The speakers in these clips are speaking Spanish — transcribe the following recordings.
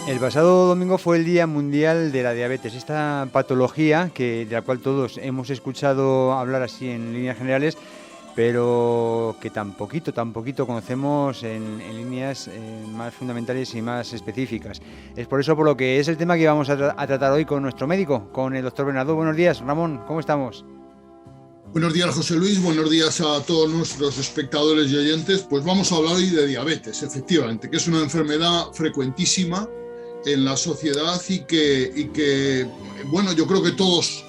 El pasado domingo fue el Día Mundial de la Diabetes, esta patología de la cual todos hemos escuchado hablar así en líneas generales, pero que tan poquito conocemos en líneas más fundamentales y más específicas. Es por eso por lo que es el tema que vamos a tratar hoy con nuestro médico, con el doctor Bernardo. Buenos días, Ramón, ¿cómo estamos? Buenos días, José Luis. Buenos días a todos nuestros espectadores y oyentes. Pues vamos a hablar hoy de diabetes, efectivamente, que es una enfermedad frecuentísima en la sociedad bueno, yo creo que todos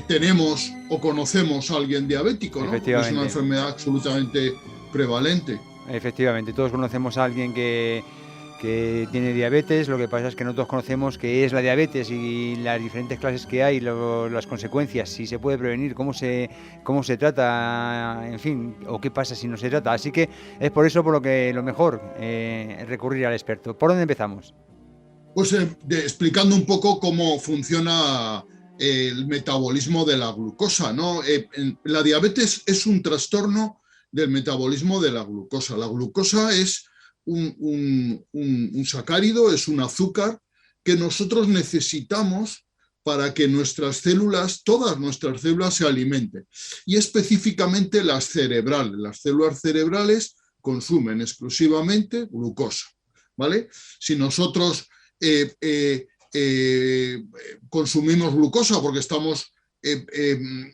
tenemos o conocemos a alguien diabético, ¿no? Porque es una Efectivamente. enfermedad absolutamente prevalente. Efectivamente, todos conocemos a alguien que tiene diabetes. Lo que pasa es que no todos conocemos qué es la diabetes y las diferentes clases que hay, las consecuencias, si se puede prevenir, cómo se trata, en fin, o qué pasa si no se trata. Así que es por eso por lo que lo mejor es recurrir al experto. ¿Por dónde empezamos? Pues explicando un poco cómo funciona el metabolismo de la glucosa, ¿no? La diabetes es un trastorno del metabolismo de la glucosa. La glucosa es un sacárido, es un azúcar que nosotros necesitamos para que nuestras células, todas nuestras células se alimenten. Y específicamente las cerebrales. Las células cerebrales consumen exclusivamente glucosa, ¿vale? Si nosotros eh, eh, eh, consumimos glucosa porque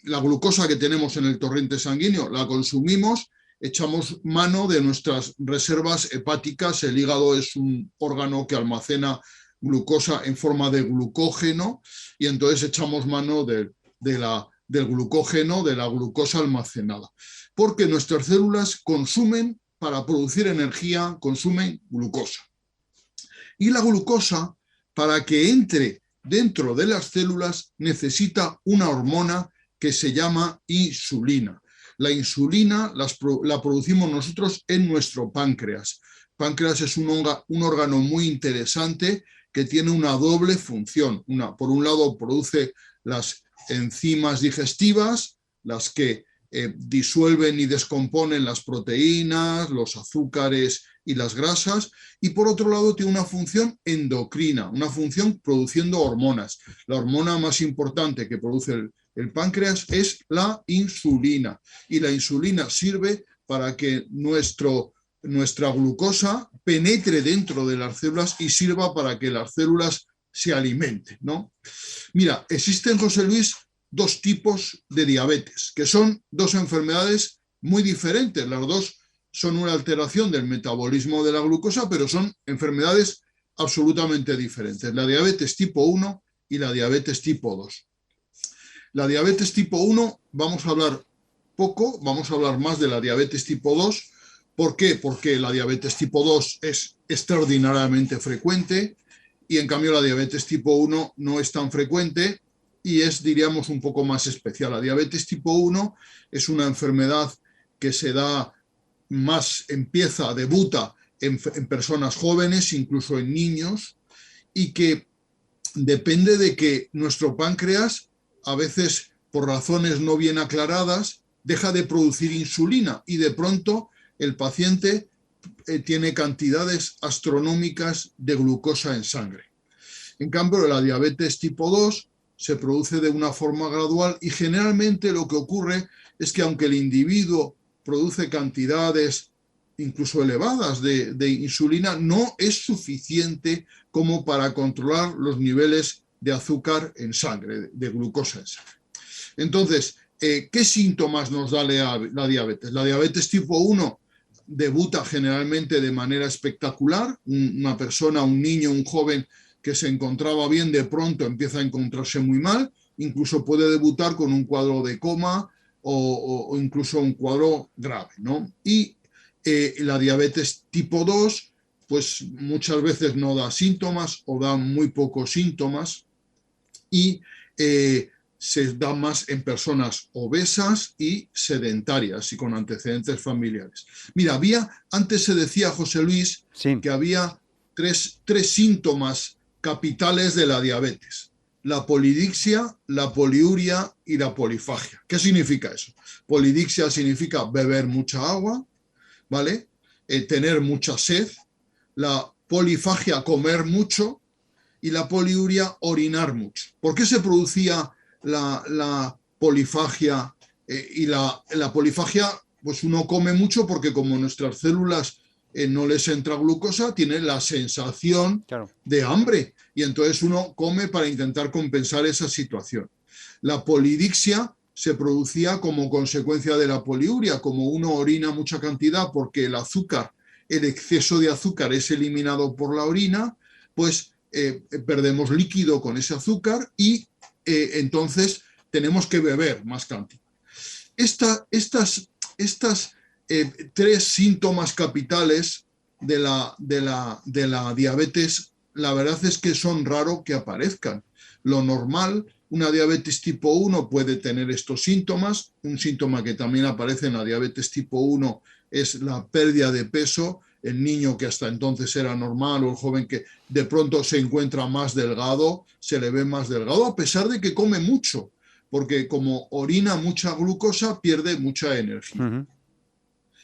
la glucosa que tenemos en el torrente sanguíneo la consumimos, echamos mano de nuestras reservas hepáticas. El hígado es un órgano que almacena glucosa en forma de glucógeno y entonces echamos mano del glucógeno, de la glucosa almacenada, porque nuestras células consumen, para producir energía, consumen glucosa. Y la glucosa, para que entre dentro de las células, necesita una hormona que se llama insulina. La insulina la producimos nosotros en nuestro páncreas. El páncreas es un órgano muy interesante que tiene una doble función. Por un lado, produce las enzimas digestivas, las que disuelven y descomponen las proteínas, los azúcares y las grasas, y por otro lado tiene una función endocrina, una función produciendo hormonas. La hormona más importante que produce el páncreas es la insulina, y la insulina sirve para que nuestra glucosa penetre dentro de las células y sirva para que las células se alimenten, ¿no? Mira, existen, José Luis, dos tipos de diabetes, que son dos enfermedades muy diferentes. Las dos son una alteración del metabolismo de la glucosa, pero son enfermedades absolutamente diferentes. La diabetes tipo 1 y la diabetes tipo 2. La diabetes tipo 1, vamos a hablar poco, vamos a hablar más de la diabetes tipo 2. ¿Por qué? Porque la diabetes tipo 2 es extraordinariamente frecuente y en cambio la diabetes tipo 1 no es tan frecuente y es, diríamos, un poco más especial. La diabetes tipo 1 es una enfermedad que se da debuta en personas jóvenes, incluso en niños, y que depende de que nuestro páncreas, a veces por razones no bien aclaradas, deja de producir insulina y de pronto el paciente tiene cantidades astronómicas de glucosa en sangre. En cambio, la diabetes tipo 2 se produce de una forma gradual y generalmente lo que ocurre es que aunque el individuo produce cantidades incluso elevadas de insulina, no es suficiente como para controlar los niveles de azúcar en sangre, de glucosa en sangre. Entonces, ¿qué síntomas nos da la diabetes? La diabetes tipo 1 debuta generalmente de manera espectacular. Una persona, un niño, un joven que se encontraba bien, de pronto empieza a encontrarse muy mal, incluso puede debutar con un cuadro de coma o incluso un cuadro grave, ¿no? Y la diabetes tipo 2, pues muchas veces no da síntomas o da muy pocos síntomas y se da más en personas obesas y sedentarias y con antecedentes familiares. Mira, antes se decía, José Luis, Sí. que había tres síntomas capitales de la diabetes: la polidixia, la poliuria y la polifagia. ¿Qué significa eso? Polidixia significa beber mucha agua, ¿vale? Tener mucha sed. La polifagia, comer mucho, y la poliuria, orinar mucho. ¿Por qué se producía la polifagia? Y la polifagia, pues uno come mucho porque como nuestras células no les entra glucosa, tienen la sensación de hambre y entonces uno come para intentar compensar esa situación. La polidixia se producía como consecuencia de la poliuria, como uno orina mucha cantidad porque el azúcar, el exceso de azúcar es eliminado por la orina, pues perdemos líquido con ese azúcar y entonces tenemos que beber más cantidad. Estas tres síntomas capitales de la diabetes, la verdad es que son raros que aparezcan. Lo normal, una diabetes tipo 1 puede tener estos síntomas. Un síntoma que también aparece en la diabetes tipo 1 es la pérdida de peso. El niño que hasta entonces era normal o el joven que de pronto se encuentra más delgado, se le ve más delgado a pesar de que come mucho, porque como orina mucha glucosa, pierde mucha energía.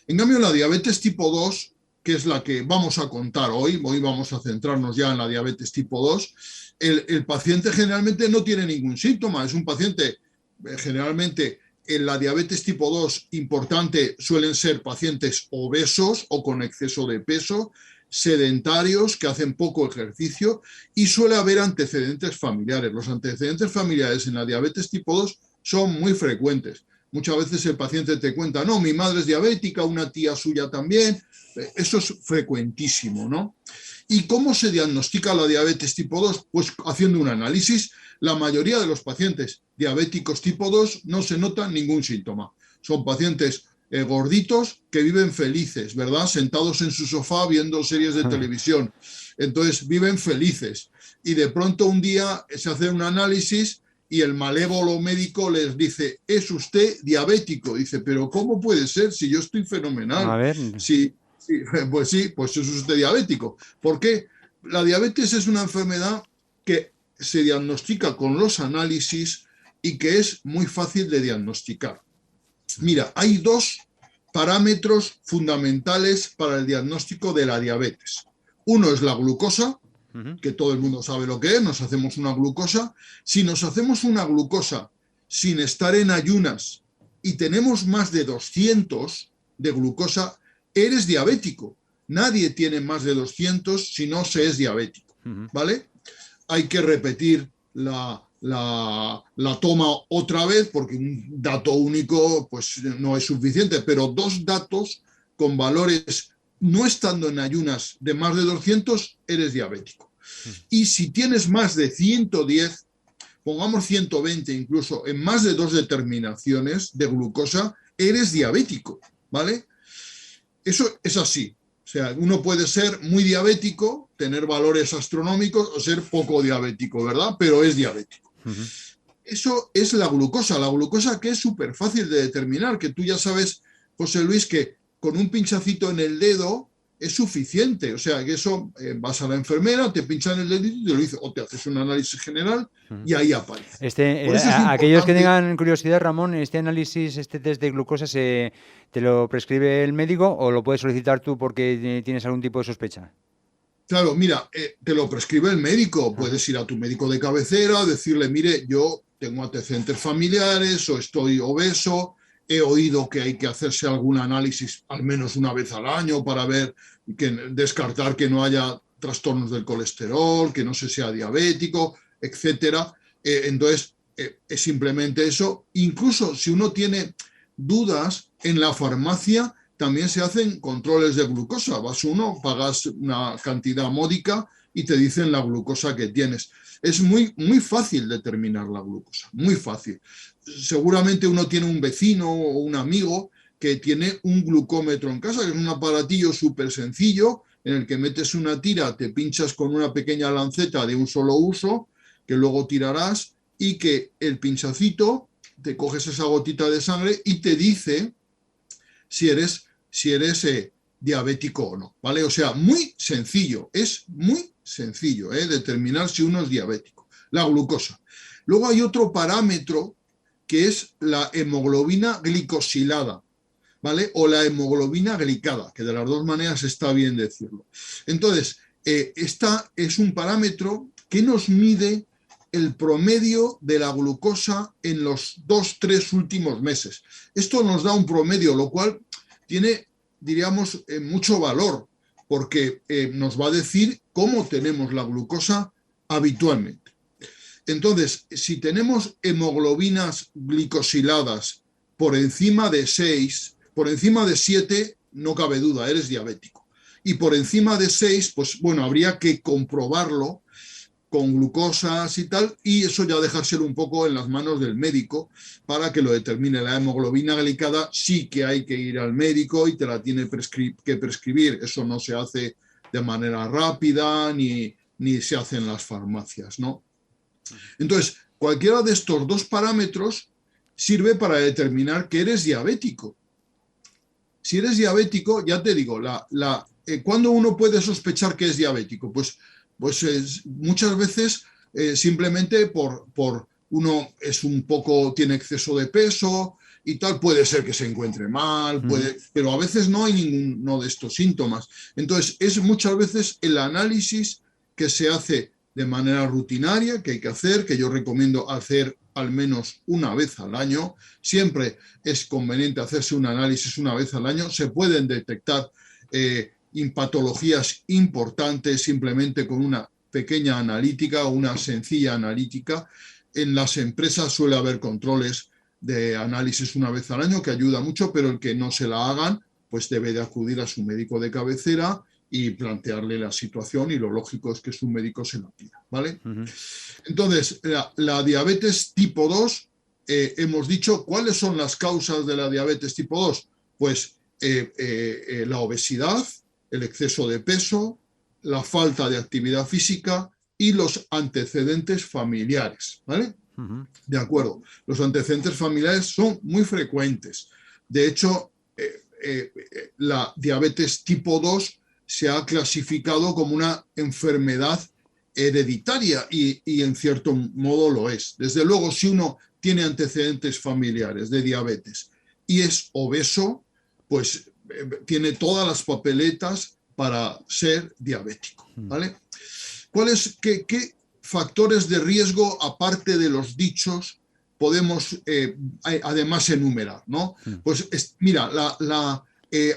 En cambio, la diabetes tipo 2, que es la que vamos a contar hoy vamos a centrarnos ya en la diabetes tipo 2, el paciente generalmente no tiene ningún síntoma, es un paciente generalmente en la diabetes tipo 2 importante suelen ser pacientes obesos o con exceso de peso, sedentarios que hacen poco ejercicio y suele haber antecedentes familiares. Los antecedentes familiares en la diabetes tipo 2 son muy frecuentes. Muchas veces el paciente te cuenta, no, mi madre es diabética, una tía suya también. Eso es frecuentísimo, ¿no? ¿Y cómo se diagnostica la diabetes tipo 2? Pues haciendo un análisis. La mayoría de los pacientes diabéticos tipo 2 no se nota ningún síntoma. Son pacientes gorditos que viven felices, ¿verdad? Sentados en su sofá viendo series de televisión. Entonces viven felices. Y de pronto un día se hace un análisis y el malévolo médico les dice, es usted diabético. Dice, pero ¿cómo puede ser si yo estoy fenomenal? A ver. Pues sí, pues es usted diabético. ¿Por qué? La diabetes es una enfermedad que se diagnostica con los análisis y que es muy fácil de diagnosticar. Mira, hay dos parámetros fundamentales para el diagnóstico de la diabetes. Uno es la glucosa, que todo el mundo sabe lo que es, nos hacemos una glucosa. Si nos hacemos una glucosa sin estar en ayunas y tenemos más de 200 de glucosa, eres diabético. Nadie tiene más de 200 si no se es diabético, ¿vale? Hay que repetir la toma otra vez porque un dato único pues no es suficiente, pero dos datos con valores no estando en ayunas de más de 200, eres diabético. Y si tienes más de 110, pongamos 120 incluso, en más de dos determinaciones de glucosa, eres diabético, ¿vale? Eso es así. O sea, uno puede ser muy diabético, tener valores astronómicos o ser poco diabético, ¿verdad? Pero es diabético. Eso es la glucosa que es súper fácil de determinar, que tú ya sabes, José Luis, que con un pinchacito en el dedo es suficiente. O sea, que eso vas a la enfermera, te pinchan el dedito y te lo dice, o te haces un análisis general y ahí aparece. Aquellos que tengan curiosidad, Ramón, ¿este análisis, este test de glucosa, te lo prescribe el médico o lo puedes solicitar tú porque tienes algún tipo de sospecha? Claro, mira, te lo prescribe el médico. Puedes ir a tu médico de cabecera, decirle, mire, yo tengo antecedentes familiares o estoy obeso, he oído que hay que hacerse algún análisis al menos una vez al año para ver, descartar que no haya trastornos del colesterol, que no se sea diabético, etcétera. Entonces, es simplemente eso. Incluso si uno tiene dudas, en la farmacia también se hacen controles de glucosa. Vas uno, pagas una cantidad módica y te dicen la glucosa que tienes. Es muy, muy fácil determinar la glucosa, muy fácil. Seguramente uno tiene un vecino o un amigo que tiene un glucómetro en casa, que es un aparatillo súper sencillo en el que metes una tira, te pinchas con una pequeña lanceta de un solo uso, que luego tirarás y que el pinchacito, te coges esa gotita de sangre y te dice si eres diabético o no, ¿vale? O sea, muy sencillo, es muy sencillo determinar si uno es diabético. La glucosa. Luego hay otro parámetro que es la hemoglobina glicosilada, ¿vale? O la hemoglobina glicada, que de las dos maneras está bien decirlo. Entonces, esta es un parámetro que nos mide el promedio de la glucosa en los 2-3 últimos meses. Esto nos da un promedio, lo cual tiene, diríamos, mucho valor, porque nos va a decir cómo tenemos la glucosa habitualmente. Entonces, si tenemos hemoglobinas glicosiladas por encima de 6, por encima de 7, no cabe duda, eres diabético. Y por encima de 6, pues bueno, habría que comprobarlo con glucosas y tal, y eso ya dejárselo un poco en las manos del médico para que lo determine. La hemoglobina glicada sí que hay que ir al médico y te la tiene que prescribir. Eso no se hace de manera rápida ni se hace en las farmacias, ¿no? Entonces, cualquiera de estos dos parámetros sirve para determinar que eres diabético. Si eres diabético, ya te digo, ¿cuándo uno puede sospechar que es diabético? Pues muchas veces simplemente por uno es un poco, tiene exceso de peso y tal, puede ser que se encuentre mal, pero a veces no hay ninguno de estos síntomas. Entonces, es muchas veces el análisis que se hace de manera rutinaria, que hay que hacer, que yo recomiendo hacer al menos una vez al año. Siempre es conveniente hacerse un análisis una vez al año. Se pueden detectar patologías importantes simplemente con una pequeña analítica o una sencilla analítica. En las empresas suele haber controles de análisis una vez al año que ayuda mucho, pero el que no se la hagan pues debe de acudir a su médico de cabecera y plantearle la situación, y lo lógico es que su médico se la pida, ¿vale? Entonces, la diabetes tipo 2, hemos dicho cuáles son las causas de la diabetes tipo 2. Pues la obesidad, el exceso de peso, la falta de actividad física y los antecedentes familiares, ¿vale? De acuerdo. Los antecedentes familiares son muy frecuentes. De hecho, la diabetes tipo 2 se ha clasificado como una enfermedad hereditaria y en cierto modo lo es. Desde luego, si uno tiene antecedentes familiares de diabetes y es obeso, pues tiene todas las papeletas para ser diabético, ¿vale? ¿Qué factores de riesgo, aparte de los dichos, podemos además enumerar, ¿no? Pues mira,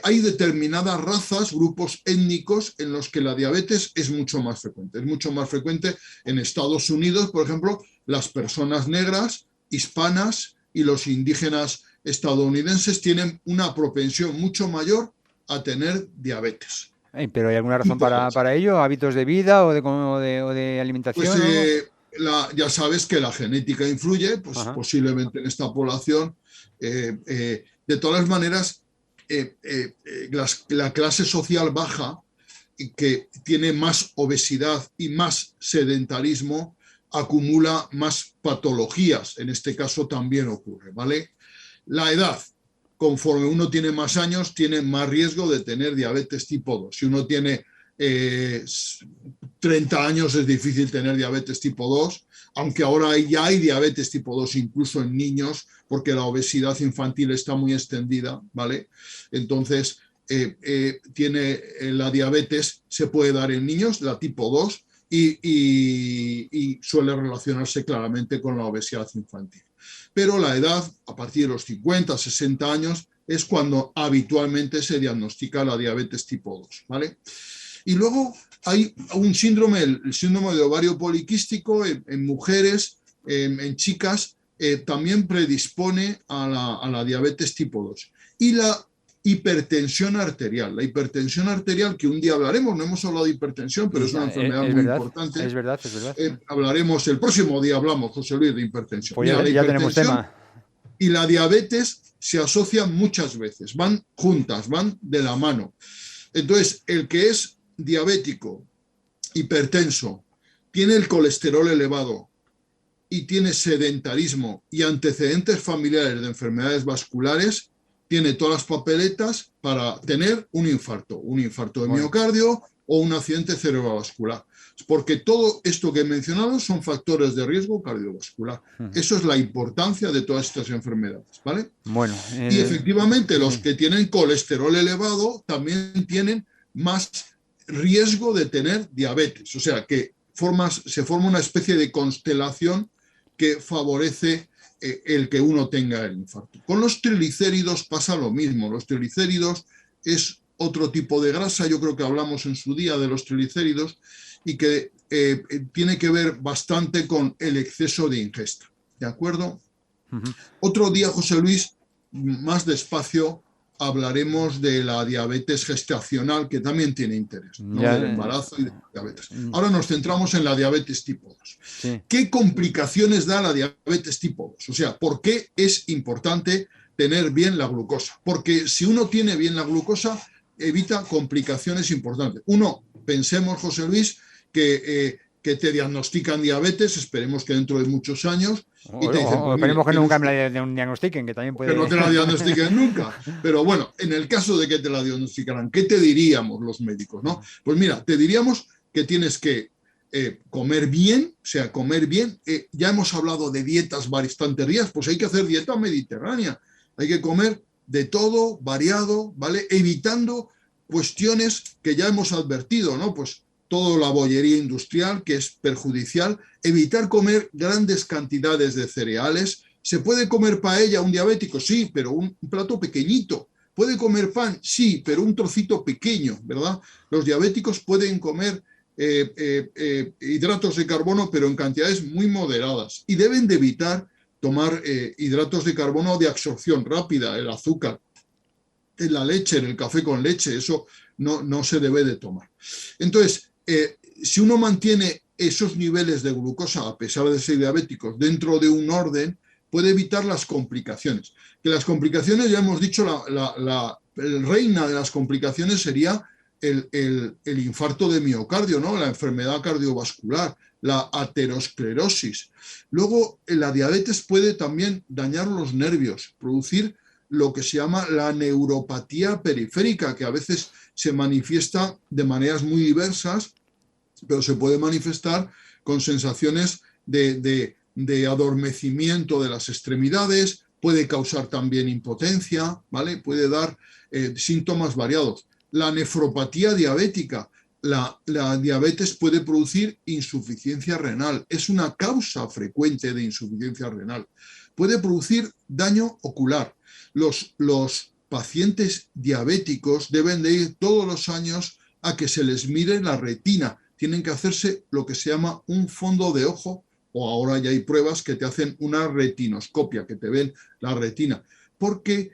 hay determinadas razas, grupos étnicos en los que la diabetes es mucho más frecuente. Es mucho más frecuente en Estados Unidos, por ejemplo, las personas negras, hispanas y los indígenas estadounidenses tienen una propensión mucho mayor a tener diabetes. ¿Pero hay alguna razón para ello? ¿Hábitos de vida o de alimentación? Pues ya sabes que la genética influye, pues posiblemente en esta población. De todas maneras, la clase social baja, que tiene más obesidad y más sedentarismo, acumula más patologías. En este caso también ocurre, ¿vale? La edad. Conforme uno tiene más años, tiene más riesgo de tener diabetes tipo 2. Si uno tiene 30 años es difícil tener diabetes tipo 2, aunque ahora ya hay diabetes tipo 2 incluso en niños, porque la obesidad infantil está muy extendida, ¿vale? Entonces, la diabetes se puede dar en niños, la tipo 2, y suele relacionarse claramente con la obesidad infantil. Pero la edad, a partir de los 50, 60 años, es cuando habitualmente se diagnostica la diabetes tipo 2, ¿vale? Y luego hay un síndrome, el síndrome de ovario poliquístico en mujeres, en chicas, también predispone a la diabetes tipo 2. Y la hipertensión arterial. La hipertensión arterial, que un día hablaremos, no hemos hablado de hipertensión, pero es una enfermedad muy importante. Es verdad. Hablaremos, el próximo día hablamos, José Luis, de hipertensión. Pues ya tenemos tema. Y la diabetes se asocian muchas veces, van juntas, van de la mano. Entonces, el que es diabético, hipertenso, tiene el colesterol elevado y tiene sedentarismo y antecedentes familiares de enfermedades vasculares, tiene todas las papeletas para tener un infarto de miocardio o un accidente cerebrovascular. Porque todo esto que he mencionado son factores de riesgo cardiovascular. Eso es la importancia de todas estas enfermedades, ¿vale? Bueno, y efectivamente los que tienen colesterol elevado también tienen más riesgo de tener diabetes. O sea que se forma una especie de constelación que favorece el que uno tenga el infarto. Con los triglicéridos pasa lo mismo. Los triglicéridos es otro tipo de grasa, yo creo que hablamos en su día de los triglicéridos, y que tiene que ver bastante con el exceso de ingesta. ¿De acuerdo? Otro día, José Luis, más despacio, hablaremos de la diabetes gestacional, que también tiene interés, ¿no? Del embarazo y de la diabetes. Ahora nos centramos en la diabetes tipo 2. Sí. ¿Qué complicaciones da la diabetes tipo 2? O sea, ¿por qué es importante tener bien la glucosa? Porque si uno tiene bien la glucosa, evita complicaciones importantes. Uno, pensemos, José Luis, que te diagnostican diabetes, esperemos que dentro de muchos años, y te dicen, pues, esperemos que nunca me la diagnostiquen, que también puede... Que no te la diagnostiquen nunca. Pero bueno, en el caso de que te la diagnosticaran, ¿qué te diríamos los médicos, no? Pues mira, te diríamos que tienes que comer bien, o sea, comer bien. Ya hemos hablado de dietas bastantes días, pues hay que hacer dieta mediterránea. Hay que comer de todo, variado, ¿vale? Evitando cuestiones que ya hemos advertido, ¿no? Pues toda la bollería industrial, que es perjudicial, evitar comer grandes cantidades de cereales. ¿Se puede comer paella un diabético? Sí, pero un plato pequeñito. ¿Puede comer pan? Sí, pero un trocito pequeño, ¿verdad? Los diabéticos pueden comer hidratos de carbono, pero en cantidades muy moderadas. Y deben de evitar tomar hidratos de carbono de absorción rápida, el azúcar, en la leche, en el café con leche, eso no se debe de tomar. Entonces, si uno mantiene esos niveles de glucosa, a pesar de ser diabéticos, dentro de un orden, puede evitar las complicaciones. Que las complicaciones, ya hemos dicho, el reina de las complicaciones sería el infarto de miocardio, ¿no? La enfermedad cardiovascular, la aterosclerosis. Luego, la diabetes puede también dañar los nervios, producir lo que se llama la neuropatía periférica, que a veces se manifiesta de maneras muy diversas, pero se puede manifestar con sensaciones de adormecimiento de las extremidades, puede causar también impotencia, ¿vale? Puede dar síntomas variados. La nefropatía diabética, la diabetes puede producir insuficiencia renal, es una causa frecuente de insuficiencia renal. Puede producir daño ocular. Los pacientes diabéticos deben de ir todos los años a que se les mire la retina. Tienen que hacerse lo que se llama un fondo de ojo, o ahora ya hay pruebas que te hacen una retinoscopia, que te ven la retina. Porque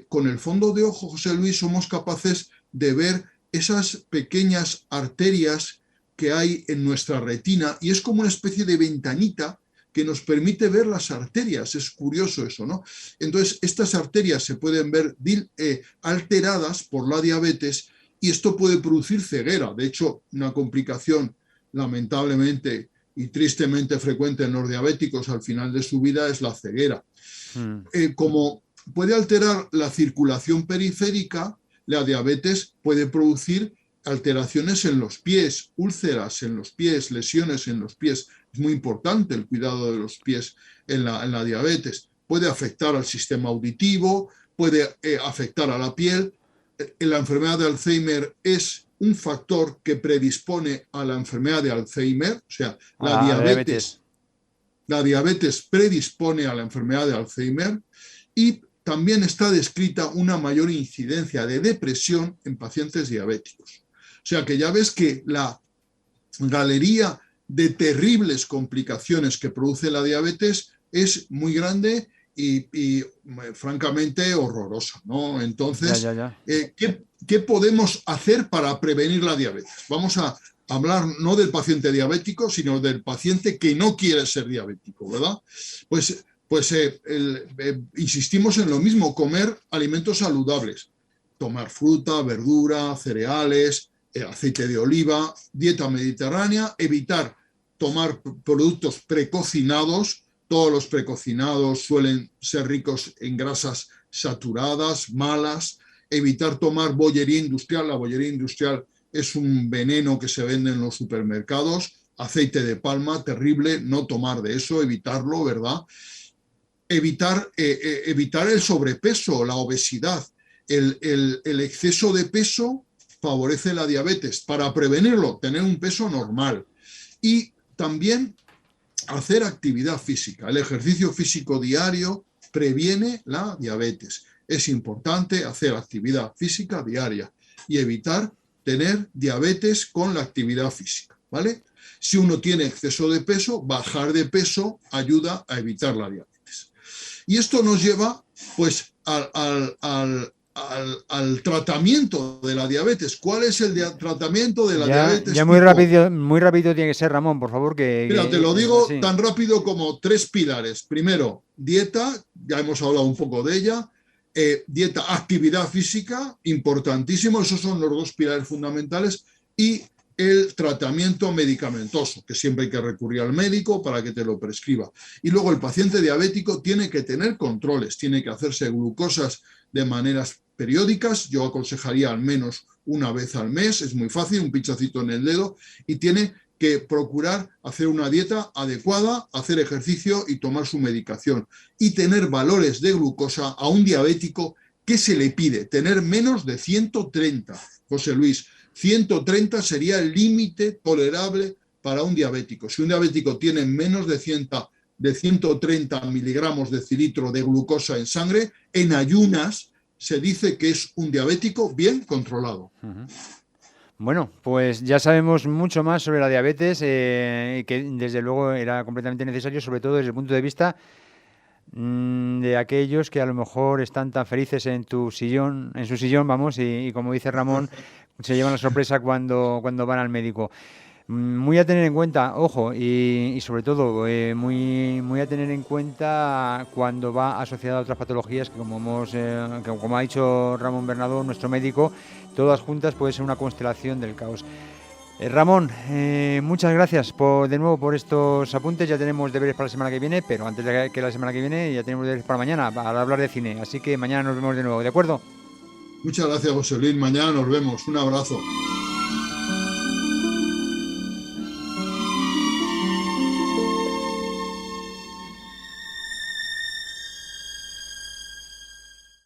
con el fondo de ojo, José Luis, somos capaces de ver esas pequeñas arterias que hay en nuestra retina, y es como una especie de ventanita que nos permite ver las arterias. Es curioso eso, ¿no? Entonces, estas arterias se pueden ver alteradas por la diabetes, y esto puede producir ceguera. De hecho, una complicación lamentablemente y tristemente frecuente en los diabéticos al final de su vida es la ceguera. Como puede alterar la circulación periférica, la diabetes puede producir alteraciones en los pies, úlceras en los pies, lesiones en los pies. Es muy importante el cuidado de los pies en la diabetes. Puede afectar al sistema auditivo, puede afectar a la piel. La enfermedad de Alzheimer es un factor que predispone a la enfermedad de Alzheimer, o sea, la diabetes predispone a la enfermedad de Alzheimer, y también está descrita una mayor incidencia de depresión en pacientes diabéticos. O sea que ya ves que la galería de terribles complicaciones que produce la diabetes es muy grande y francamente horrorosa, ¿no? Entonces, ¿qué podemos hacer para prevenir la diabetes? Vamos a hablar no del paciente diabético, sino del paciente que no quiere ser diabético, ¿verdad? Pues insistimos en lo mismo, comer alimentos saludables, tomar fruta, verdura, cereales, aceite de oliva, dieta mediterránea, evitar tomar productos precocinados. Todos los precocinados suelen ser ricos en grasas saturadas, malas. Evitar tomar bollería industrial. La bollería industrial es un veneno que se vende en los supermercados. Aceite de palma, terrible, no tomar de eso, evitarlo, ¿verdad? Evitar el sobrepeso, la obesidad. El exceso de peso favorece la diabetes. Para prevenirlo, tener un peso normal. Y también hacer actividad física. El ejercicio físico diario previene la diabetes. Es importante hacer actividad física diaria y evitar tener diabetes con la actividad física, ¿vale? Si uno tiene exceso de peso, bajar de peso ayuda a evitar la diabetes. Y esto nos lleva, pues, al tratamiento de la diabetes. ¿Cuál es el tratamiento de la diabetes? Ya muy rápido tiene que ser, Ramón, por favor. Mira, te lo digo sí. tan rápido como 3 pilares. Primero, dieta, ya hemos hablado un poco de ella. Dieta, actividad física, importantísimo, esos son los 2 pilares fundamentales, y el tratamiento medicamentoso, que siempre hay que recurrir al médico para que te lo prescriba. Y luego el paciente diabético tiene que tener controles, tiene que hacerse glucosas de maneras periódicas, yo aconsejaría al menos una vez al mes, es muy fácil, un pinchacito en el dedo, y tiene que procurar hacer una dieta adecuada, hacer ejercicio y tomar su medicación. Y tener valores de glucosa a un diabético, ¿qué se le pide? Tener menos de 130, José Luis. 130 sería el límite tolerable para un diabético. Si un diabético tiene menos de 130 miligramos de cilitro de glucosa en sangre, en ayunas se dice que es un diabético bien controlado. Uh-huh. Bueno, pues ya sabemos mucho más sobre la diabetes, que desde luego era completamente necesario, sobre todo desde el punto de vista de aquellos que a lo mejor están tan felices en su sillón, vamos, y como dice Ramón, se llevan la sorpresa cuando van al médico. Muy a tener en cuenta, ojo, y sobre todo muy a tener en cuenta cuando va asociada a otras patologías que como ha dicho Ramón Bernardo, nuestro médico, todas juntas puede ser una constelación del caos. Ramón, muchas gracias de nuevo por estos apuntes. Ya tenemos deberes para la semana que viene, pero antes de que la semana que viene ya tenemos deberes para mañana, para hablar de cine. Así que mañana nos vemos de nuevo, ¿de acuerdo? Muchas gracias, José Luis. Mañana nos vemos. Un abrazo.